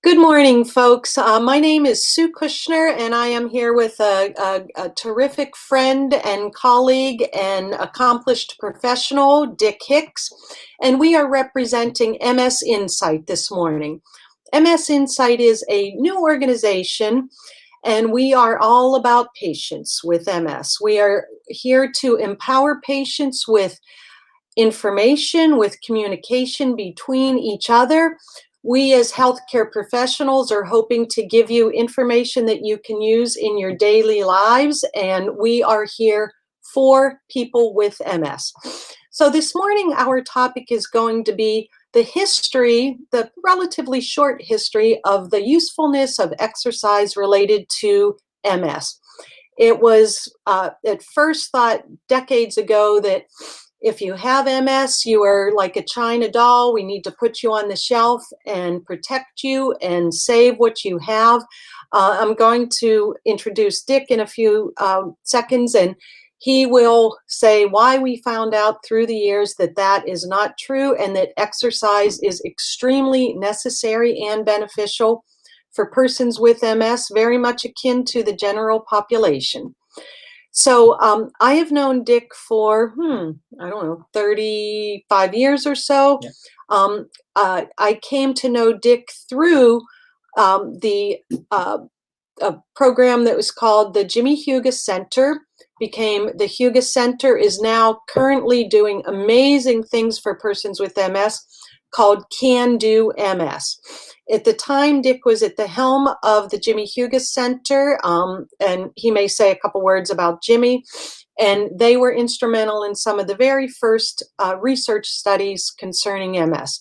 Good morning, folks. My name is Sue Kushner, and I am here with a terrific friend and colleague and accomplished professional, Dick Hicks, and we are representing MS Insight this morning. MS Insight is a new organization, and we are all about patients with MS. We are here to empower patients with information, with communication between each other. We as healthcare professionals are hoping to give you information that you can use in your daily lives, and we are here for people with MS. So this morning, our topic is going to be the history, the relatively short history of the usefulness of exercise related to MS. It was at first thought decades ago that if you have MS, you are like a China doll. We need to put you on the shelf and protect you and save what you have. I'm going to introduce Dick in a few seconds, and he will say why we found out through the years that that is not true and that exercise is extremely necessary and beneficial for persons with MS, very much akin to the general population. So I have known Dick for, I don't know, 35 years or so. Yeah. I came to know Dick through the a program that was called the Jimmy Hugo Center, became the Hugo Center, is now currently doing amazing things for persons with MS called Can Do MS. At the time, Dick was at the helm of the Jimmy Hugo Center, and he may say a couple words about Jimmy. And they were instrumental in some of the very first research studies concerning MS.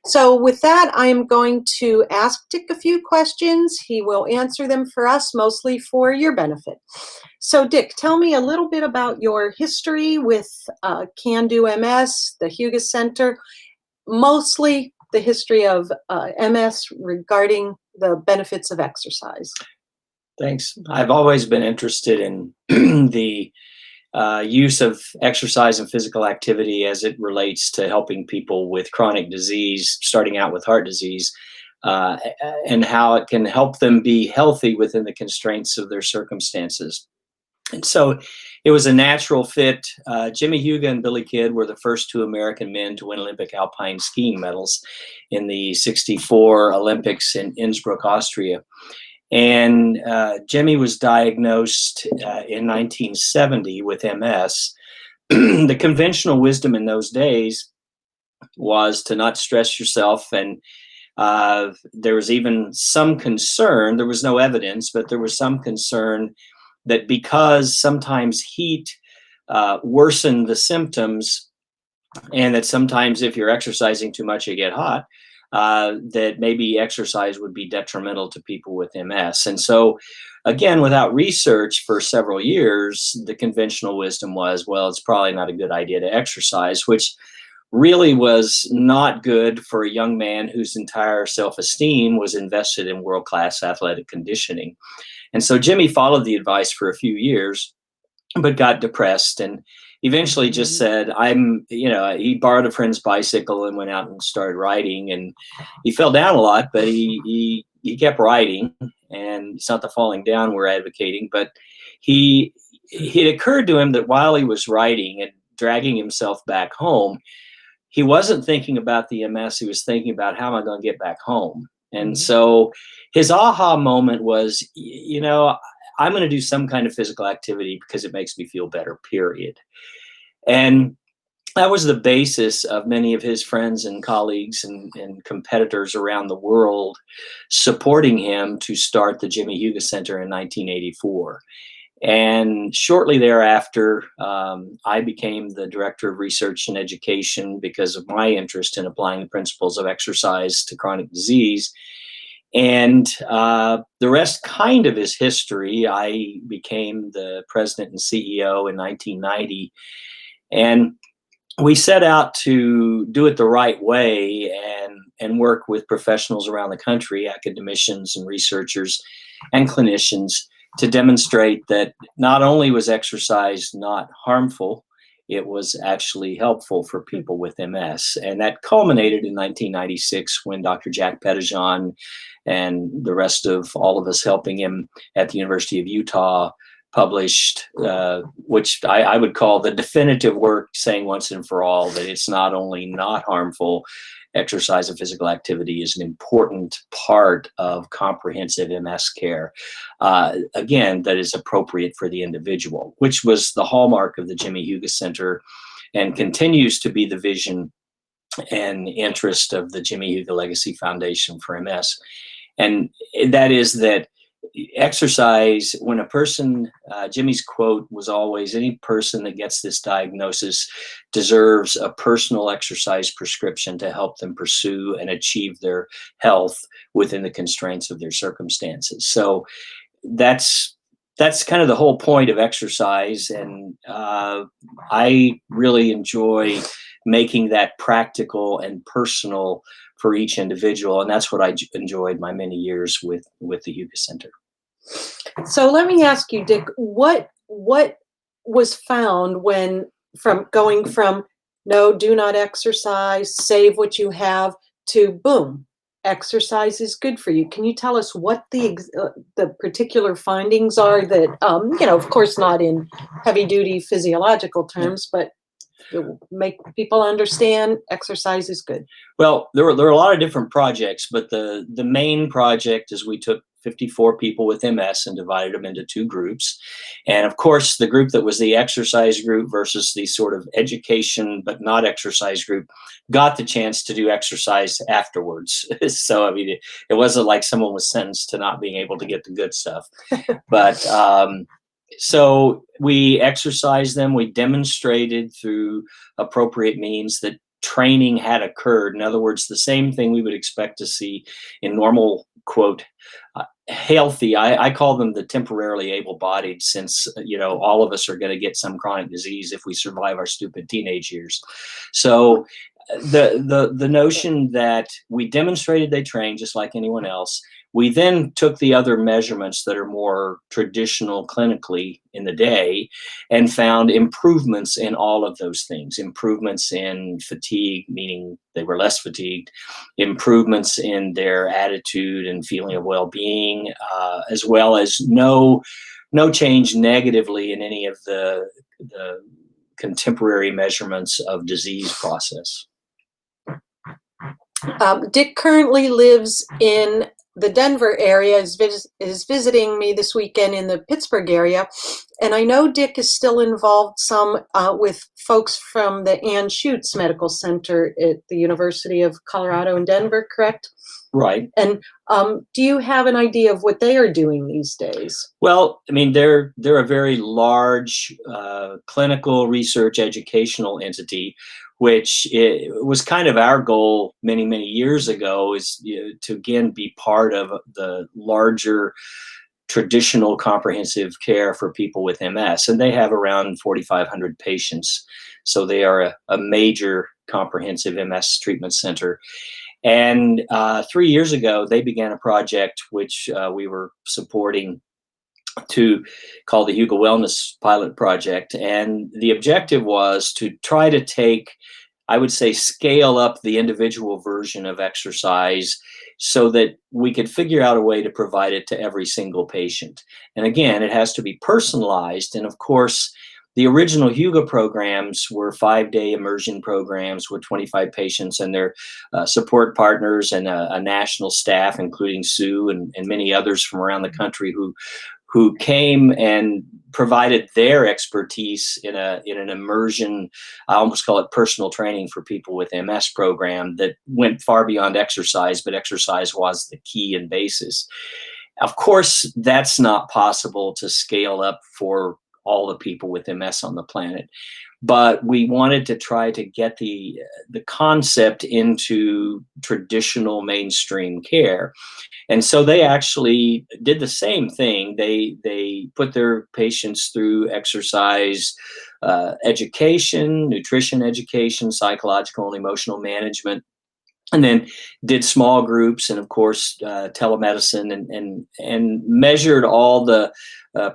So with that, I am going to ask Dick a few questions. He will answer them for us, mostly for your benefit. So Dick, tell me a little bit about your history with Can Do MS, the Hugo Center, mostly the history of MS regarding the benefits of exercise. Thanks. I've always been interested in the use of exercise and physical activity as it relates to helping people with chronic disease, starting out with heart disease, and how it can help them be healthy within the constraints of their circumstances. And so it was a natural fit. Jimmy Hugo and Billy Kidd were the first two American men to win Olympic alpine skiing medals in the '64 Olympics in Innsbruck, Austria. And Jimmy was diagnosed in 1970 with MS. The conventional wisdom in those days was to not stress yourself, and there was even some concern, there was no evidence, but there was some concern that because sometimes heat worsened the symptoms, and that sometimes if you're exercising too much, you get hot, that maybe exercise would be detrimental to people with MS. And so, again, without research for several years, the conventional wisdom was, well, it's probably not a good idea to exercise, which really was not good for a young man whose entire self-esteem was invested in world-class athletic conditioning. And so Jimmy followed the advice for a few years, but got depressed and eventually just said, he borrowed a friend's bicycle and went out and started riding, and he fell down a lot, but he kept riding. And it's not the falling down we're advocating, but it occurred to him that while he was riding and dragging himself back home, he wasn't thinking about the MS. He was thinking about, how am I going to get back home? And so his aha moment was, I'm going to do some kind of physical activity because it makes me feel better, period. And that was the basis of many of his friends and colleagues and competitors around the world supporting him to start the Jimmy Hugo Center in 1984. And shortly thereafter, I became the director of research and education because of my interest in applying the principles of exercise to chronic disease. And the rest kind of is history. I became the president and CEO in 1990. And we set out to do it the right way and work with professionals around the country, academicians and researchers and clinicians, to demonstrate that not only was exercise not harmful, it was actually helpful for people with MS. And that culminated in 1996 when Dr. Jack Pettijohn and the rest of all of us helping him at the University of Utah published, which I would call the definitive work, saying once and for all that it's not only not harmful, exercise and physical activity is an important part of comprehensive MS care. Again, that is appropriate for the individual, which was the hallmark of the Jimmy Hugo Center and continues to be the vision and interest of the Jimmy Hugo Legacy Foundation for MS. And that is that exercise, when a person, Jimmy's quote was always, any person that gets this diagnosis deserves a personal exercise prescription to help them pursue and achieve their health within the constraints of their circumstances. So that's kind of the whole point of exercise. And I really enjoy making that practical and personal for each individual. And that's what I enjoyed my many years with the Hugo Center. So let me ask you, Dick, what was found when from going from no, do not exercise, save what you have, to boom, exercise is good for you? Can you tell us what the particular findings are that, of course, not in heavy duty physiological terms, but make people understand exercise is good? Well, there were a lot of different projects, but the main project is we took 54 people with MS and divided them into two groups. And of course, the group that was the exercise group versus the sort of education but not exercise group got the chance to do exercise afterwards. So, I mean, it wasn't like someone was sentenced to not being able to get the good stuff. But so we exercised them. We demonstrated through appropriate means that training had occurred. In other words, the same thing we would expect to see in normal, quote, healthy. I call them the temporarily able-bodied, since all of us are going to get some chronic disease if we survive our stupid teenage years. So the notion that we demonstrated they train just like anyone else. We then took the other measurements that are more traditional clinically in the day and found improvements in all of those things. Improvements in fatigue, meaning they were less fatigued, improvements in their attitude and feeling of well-being, as well as no change negatively in any of the contemporary measurements of disease process. Dick currently lives in the Denver area, is visiting me this weekend in the Pittsburgh area. And I know Dick is still involved some with folks from the Ann Schutz Medical Center at the University of Colorado in Denver, correct? Right. And do you have an idea of what they are doing these days? Well, I mean, they're a very large clinical research educational entity, which was kind of our goal many, many years ago, is to again be part of the larger traditional comprehensive care for people with MS. And they have around 4,500 patients. So they are a major comprehensive MS treatment center. And 3 years ago, they began a project which we were supporting to call the Hugo Wellness Pilot Project. And the objective was to try to take, I would say, scale up the individual version of exercise so that we could figure out a way to provide it to every single patient. And again, it has to be personalized. And of course, the original Hugo programs were 5-day immersion programs with 25 patients and their support partners and a national staff, including Sue and many others from around the country who came and provided their expertise in an immersion, I almost call it personal training for people with MS program that went far beyond exercise, but exercise was the key and basis. Of course, that's not possible to scale up for all the people with MS on the planet. But we wanted to try to get the concept into traditional mainstream care. And so they actually did the same thing. They put their patients through exercise education, nutrition education, psychological and emotional management, and then did small groups and, of course, telemedicine and measured all the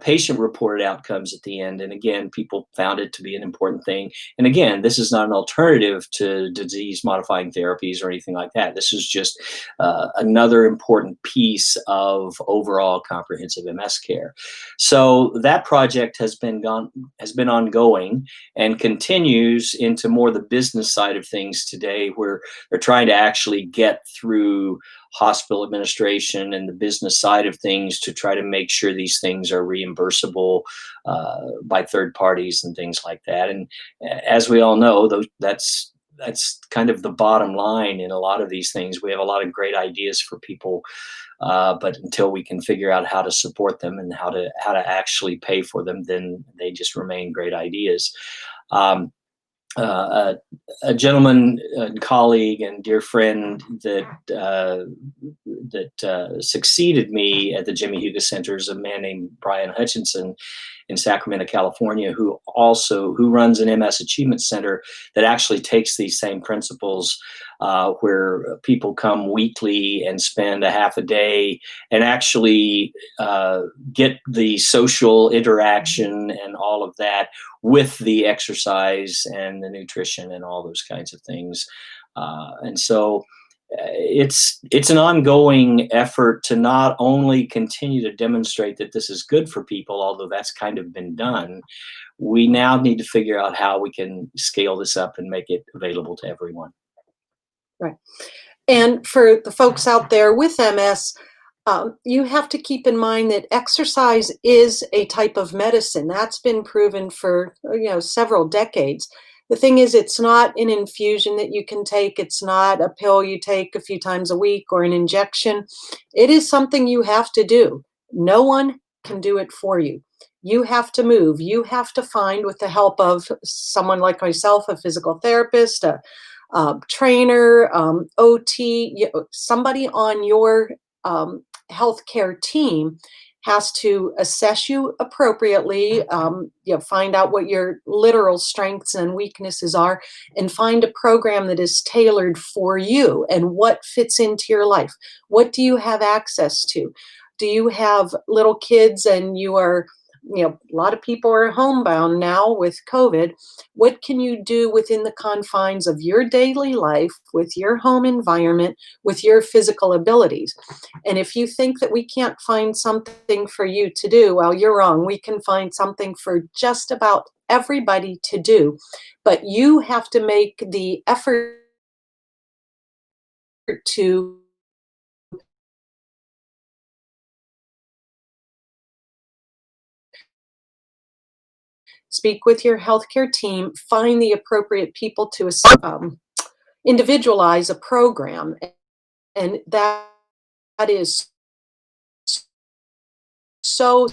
patient-reported outcomes at the end. And again, people found it to be an important thing. And again, this is not an alternative to disease-modifying therapies or anything like that. This is just another important piece of overall comprehensive MS care. So that project has been ongoing and continues into more the business side of things today, where they're trying to actually get through hospital administration and the business side of things to try to make sure these things are reimbursable by third parties and things like that. And as we all know, that's kind of the bottom line in a lot of these things. We have a lot of great ideas for people, but until we can figure out how to support them and how to actually pay for them, then they just remain great ideas. Um, a gentleman, colleague, and dear friend that succeeded me at the Jimmy Hugo Center is a man named Brian Hutchinson in Sacramento, California, who runs an MS Achievement Center that actually takes these same principles, where people come weekly and spend a half a day and actually get the social interaction and all of that with the exercise and the nutrition and all those kinds of things. And so it's an ongoing effort to not only continue to demonstrate that this is good for people, although that's kind of been done. We now need to figure out how we can scale this up and make it available to everyone. Right. And for the folks out there with MS, you have to keep in mind that exercise is a type of medicine. That's been proven for several decades. The thing is, it's not an infusion that you can take. It's not a pill you take a few times a week or an injection. It is something you have to do. No one can do it for you. You have to move. You have to find, with the help of someone like myself, a physical therapist, a trainer, OT, somebody on your healthcare team has to assess you appropriately, find out what your literal strengths and weaknesses are, and find a program that is tailored for you and what fits into your life. What do you have access to? Do you have little kids and you are, a lot of people are homebound now with COVID. What can you do within the confines of your daily life, with your home environment, with your physical abilities? And if you think that we can't find something for you to do, well, you're wrong. We can find something for just about everybody to do. But you have to make the effort to speak with your healthcare team, find the appropriate people to individualize a program. And that is so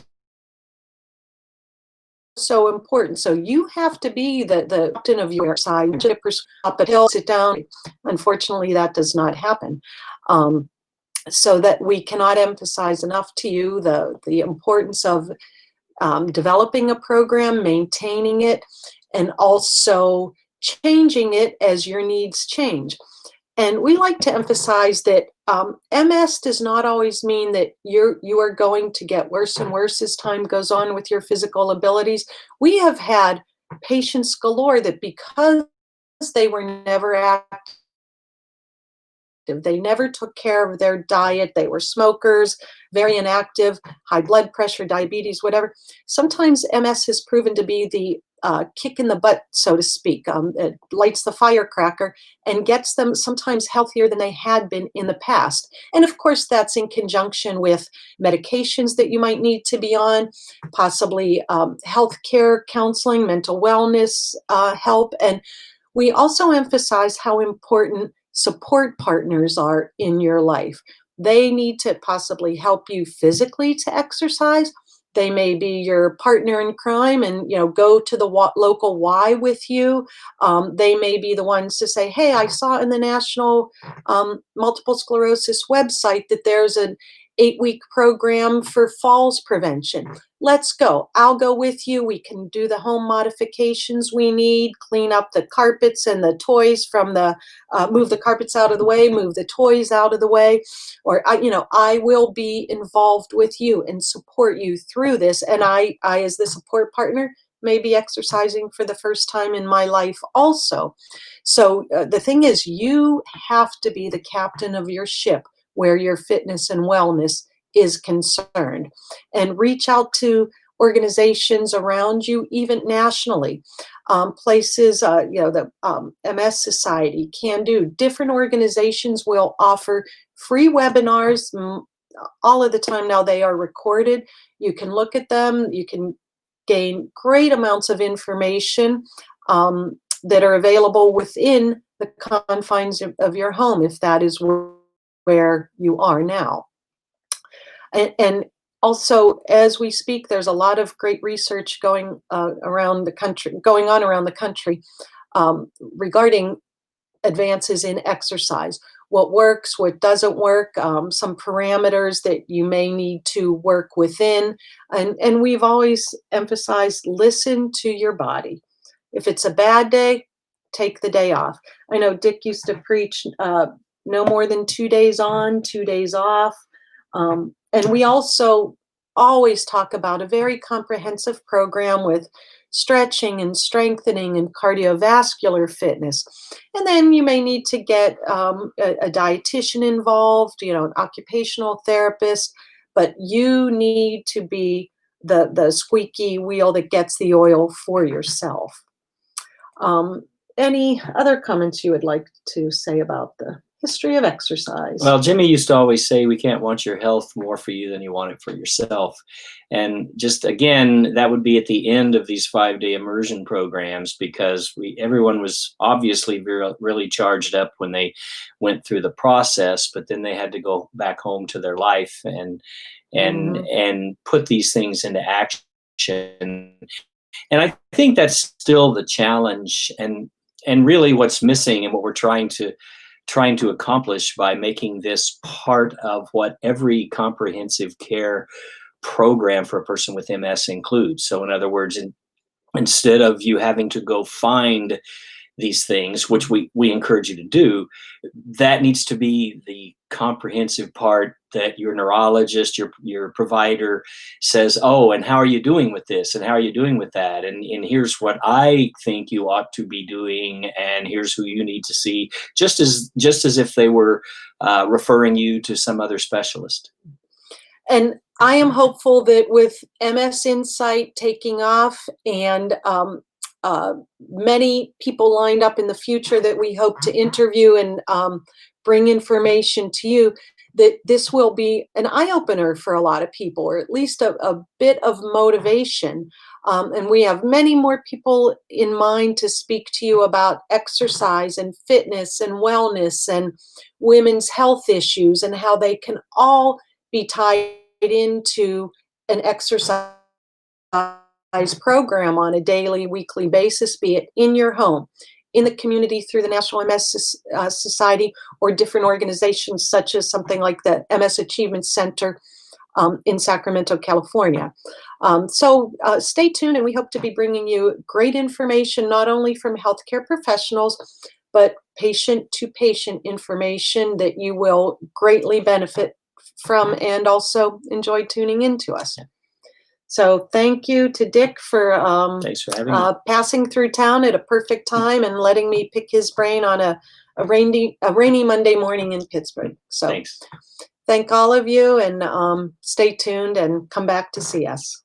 so important. So you have to be the captain of your side, to up a hill, sit down. Unfortunately, that does not happen. So that we cannot emphasize enough to you the importance of developing a program, maintaining it, and also changing it as your needs change. And we like to emphasize that MS does not always mean that you are going to get worse and worse as time goes on with your physical abilities. We have had patients galore that, because they were never active, they never took care of their diet, they were smokers, very inactive, high blood pressure, diabetes, whatever. Sometimes MS has proven to be the kick in the butt, so to speak. It lights the firecracker and gets them sometimes healthier than they had been in the past. And of course, that's in conjunction with medications that you might need to be on, possibly healthcare, counseling, mental wellness help. And we also emphasize how important support partners are in your life. They need to possibly help you physically to exercise. They may be your partner in crime and go to the local Y with you. They may be the ones to say, "Hey, I saw in the National Multiple Sclerosis website that there's an 8-week program for falls prevention. Let's go. I'll go with you. We can do the home modifications we need, clean up the carpets and the toys from move the carpets out of the way, move the toys out of the way, or I will be involved with you and support you through this. And I as the support partner, may be exercising for the first time in my life also. So the thing is, you have to be the captain of your ship where your fitness and wellness is concerned, and reach out to organizations around you, even nationally. Places, the MS Society, Can Do, different organizations will offer free webinars all of the time now. They are recorded. You can look at them. You can gain great amounts of information that are available within the confines of your home, if that is where you are now. And also, as we speak, there's a lot of great research going on around the country regarding advances in exercise. What works, what doesn't work, some parameters that you may need to work within. And we've always emphasized, listen to your body. If it's a bad day, take the day off. I know Dick used to preach no more than 2 days on, 2 days off. And we also always talk about a very comprehensive program with stretching and strengthening and cardiovascular fitness. And then you may need to get a dietitian involved, an occupational therapist, but you need to be the squeaky wheel that gets the oil for yourself. Any other comments you would like to say about the history of exercise? Well, Jimmy used to always say, we can't want your health more for you than you want it for yourself. And just again, that would be at the end of these 5-day immersion programs, because everyone was obviously really charged up when they went through the process, but then they had to go back home to their life and put these things into action. And I think that's still the challenge, and really what's missing, and what we're trying to accomplish by making this part of what every comprehensive care program for a person with MS includes. So in other words, instead of you having to go find these things, which we encourage you to do, that needs to be the comprehensive part that your neurologist, your provider says, oh, and how are you doing with this? And how are you doing with that? And here's what I think you ought to be doing. And here's who you need to see, just as if they were referring you to some other specialist. And I am hopeful that with MS Insight taking off and many people lined up in the future that we hope to interview and bring information to you, that this will be an eye-opener for a lot of people, or at least a bit of motivation. And we have many more people in mind to speak to you about exercise and fitness and wellness and women's health issues, and how they can all be tied into an exercise program on a daily, weekly basis, be it in your home, in the community through the National MS Society, or different organizations such as something like the MS Achievement Center in Sacramento, California. So stay tuned, and we hope to be bringing you great information, not only from healthcare professionals, but patient-to-patient information that you will greatly benefit from and also enjoy tuning into us. So thank you to Dick for Thanks for having me. Passing through town at a perfect time and letting me pick his brain on a rainy Monday morning in Pittsburgh. So Thanks. Thank all of you, and stay tuned and come back to see us.